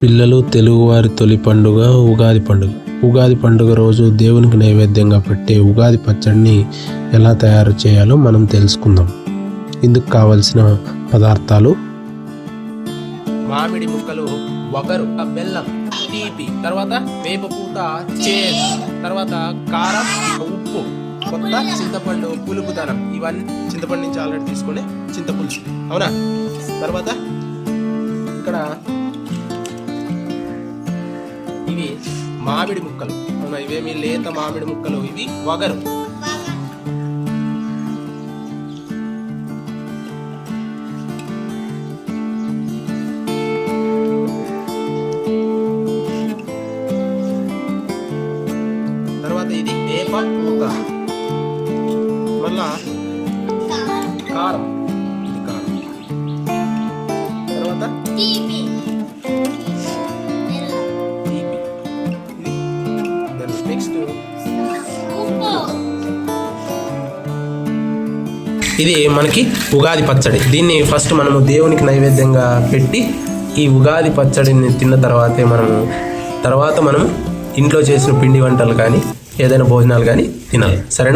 పిల్లలు తెలుగువారి తొలి పండుగ ఉగాది పండుగ. ఉగాది పండుగ రోజు దేవునికి నైవేద్యంగా పెట్టే ఉగాది పచ్చడిని ఎలా తయారు చేయాలో మనం తెలుసుకుందాం. ఇందుకు కావలసిన పదార్థాలు: మామిడి ముక్కలు, వగరు, బెల్లం, తీపి, తర్వాత వేప పూత, చేదు, తర్వాత కారం, ఉప్పు, కొత్త చింతపండు, పులుపుదనం. ఇవన్నీ చింతపండు నుంచి ఆల్రెడీ తీసుకునే చింతపులుసు, అవునా? తర్వాత ఇక్కడ ఇవి మామిడి ముక్కలు, అవునా? ఇవేమి లేత మామిడి ముక్కలు, ఇవి వగరు. తర్వాత ఇది వేప పూత, మళ్ళా కారం, ఇది కారం, తర్వాత తీపి, నెక్స్ట్ ఇది మనకి ఉగాది పచ్చడి. దీన్ని ఫస్ట్ మనము దేవునికి నైవేద్యంగా పెట్టి ఈ ఉగాది పచ్చడిని తిన్న తర్వాత మనము ఇంట్లో చేసిన పిండి వంటలు కానీ ఏదైనా భోజనాలు కానీ తినాలి, సరేనా?